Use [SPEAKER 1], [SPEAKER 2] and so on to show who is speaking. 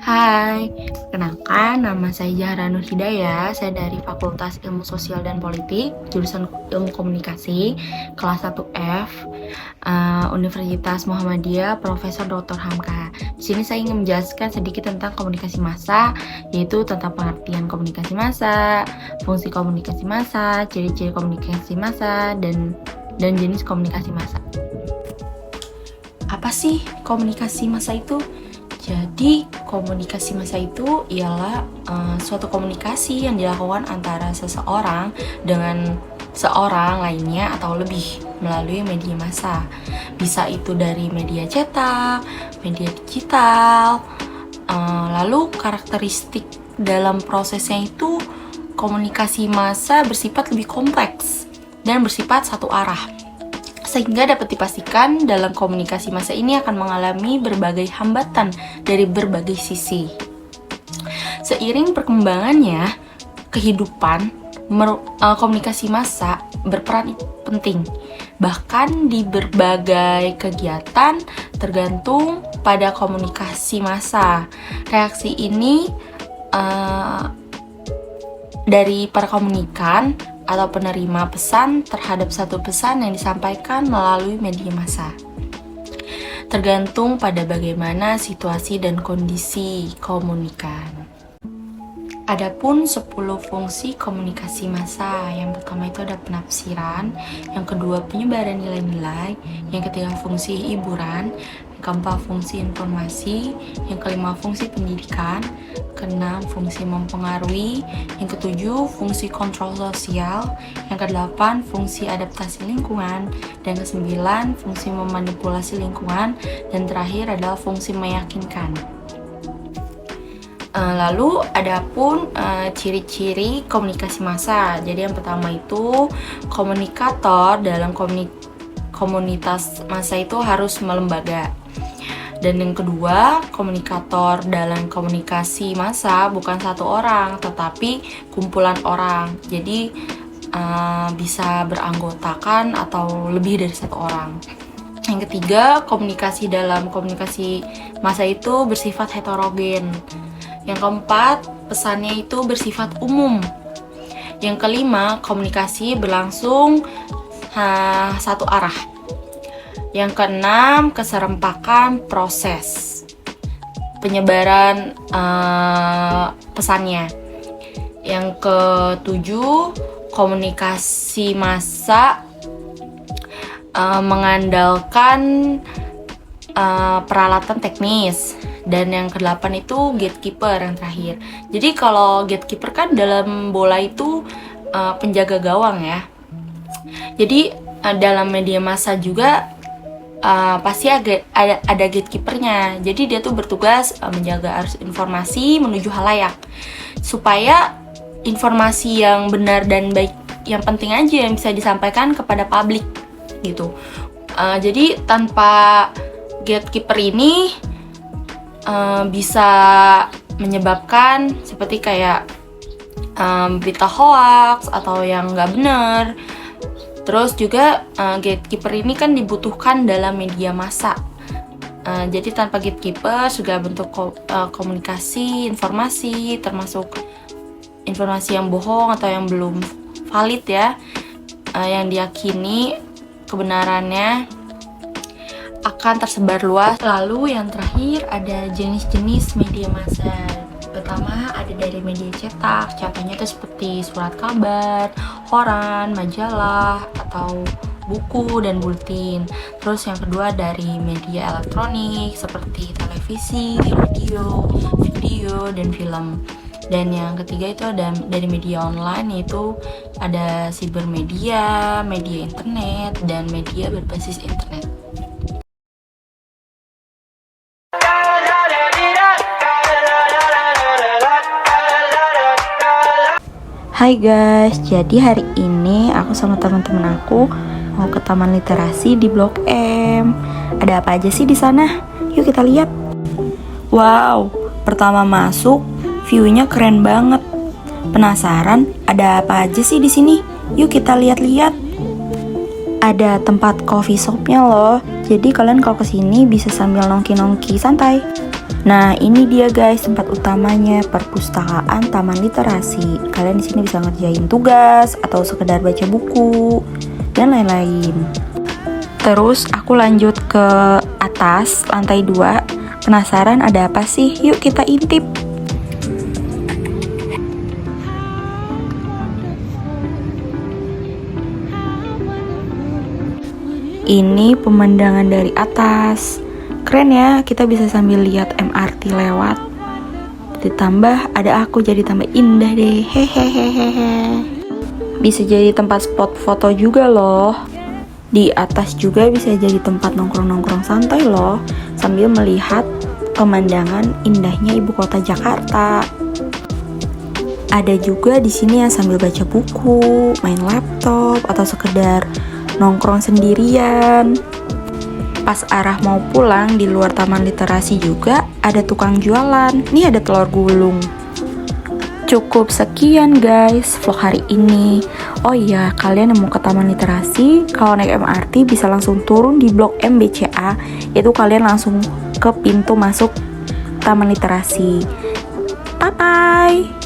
[SPEAKER 1] Hai, kenalkan nama saya Zahra Nur Hidayah. Saya dari Fakultas Ilmu Sosial dan Politik, jurusan Ilmu Komunikasi, kelas 1F, Universitas Muhammadiyah, Profesor Dr. Hamka. Di sini saya ingin menjelaskan sedikit tentang komunikasi massa, yaitu tentang pengertian komunikasi massa, fungsi komunikasi massa, ciri-ciri komunikasi massa, dan jenis komunikasi massa. Apa sih komunikasi massa itu? Jadi, komunikasi massa itu ialah suatu komunikasi yang dilakukan antara seseorang dengan seorang lainnya atau lebih melalui media massa. Bisa itu dari media cetak, media digital. Lalu karakteristik dalam prosesnya itu komunikasi massa bersifat lebih kompleks dan bersifat satu arah, sehingga dapat dipastikan dalam komunikasi massa ini akan mengalami berbagai hambatan dari berbagai sisi. Seiring perkembangannya kehidupan, komunikasi massa berperan penting, bahkan di berbagai kegiatan tergantung pada komunikasi massa. Reaksi ini dari para komunikan atau penerima pesan terhadap satu pesan yang disampaikan melalui media massa. Tergantung pada bagaimana situasi dan kondisi komunikan. Adapun 10 fungsi komunikasi massa. Yang pertama itu ada penafsiran, yang kedua penyebaran nilai-nilai, yang ketiga fungsi hiburan, yang keempat fungsi informasi, yang kelima fungsi pendidikan, keenam fungsi mempengaruhi, yang ketujuh fungsi kontrol sosial, yang kedelapan fungsi adaptasi lingkungan, dan kesembilan fungsi memanipulasi lingkungan, dan terakhir adalah fungsi meyakinkan. Lalu adapun ciri-ciri komunikasi massa. Jadi yang pertama itu komunikator dalam komunitas massa itu harus melembaga. Dan yang kedua, komunikator dalam komunikasi massa bukan satu orang, tetapi kumpulan orang. Jadi bisa beranggotakan atau lebih dari satu orang. Yang ketiga, komunikasi dalam komunikasi massa itu bersifat heterogen. Yang keempat, pesannya itu bersifat umum. Yang kelima, komunikasi berlangsung satu arah. Yang keenam, keserempakan proses penyebaran pesannya. Yang ketujuh, komunikasi massa mengandalkan peralatan teknis. Dan yang kedelapan itu gatekeeper yang terakhir. Jadi kalau gatekeeper kan dalam bola itu penjaga gawang ya. Jadi dalam media massa juga pasti ada gatekeepernya. Jadi dia tuh bertugas menjaga arus informasi menuju halayak, supaya informasi yang benar dan baik, yang penting aja yang bisa disampaikan kepada publik gitu. Jadi tanpa gatekeeper ini bisa menyebabkan seperti kayak berita hoax atau yang nggak benar. Terus juga gatekeeper ini kan dibutuhkan dalam media massa. Jadi tanpa gatekeeper juga bentuk komunikasi, informasi, termasuk informasi yang bohong atau yang belum valid ya, yang diyakini kebenarannya akan tersebar luas. Lalu yang terakhir ada jenis-jenis media massa. Pertama ada dari media cetak, contohnya itu seperti surat kabar, koran, majalah, atau buku dan buletin. Terus yang kedua dari media elektronik seperti televisi, radio, video, dan film. Dan yang ketiga itu ada dari media online, yaitu ada cybermedia, media internet, dan media berbasis internet. Hai guys, jadi hari ini aku sama teman-teman aku mau ke Taman Literasi di Blok M. Ada apa aja sih di sana? Yuk kita lihat. Wow, pertama masuk view-nya keren banget. Penasaran ada apa aja sih di sini? Yuk kita lihat-lihat. Ada tempat coffee shop-nya loh. Jadi kalian kalau kesini bisa sambil nongki-nongki santai.
[SPEAKER 2] Nah, ini dia guys tempat utamanya, perpustakaan Taman Literasi. Kalian di sini bisa ngerjain tugas atau sekedar baca buku dan lain-lain. Terus aku lanjut ke atas lantai 2. Penasaran ada apa sih? Yuk kita intip. Ini pemandangan dari atas. Keren ya, kita bisa sambil lihat MRT lewat. Ditambah ada aku jadi tambah indah deh. Hehehehe. Bisa jadi tempat spot foto juga loh. Di atas juga bisa jadi tempat nongkrong-nongkrong santai loh, sambil melihat pemandangan indahnya ibu kota Jakarta. Ada juga di sini yang sambil baca buku, main laptop, atau sekedar nongkrong sendirian. Pas arah mau pulang di luar Taman Literasi juga ada tukang jualan. Nih ada telur gulung. Cukup sekian guys vlog hari ini. Oh iya, kalian yang mau ke Taman Literasi, kalau naik MRT bisa langsung turun di Blok M BCA. Itu kalian langsung ke pintu masuk Taman Literasi. Bye bye.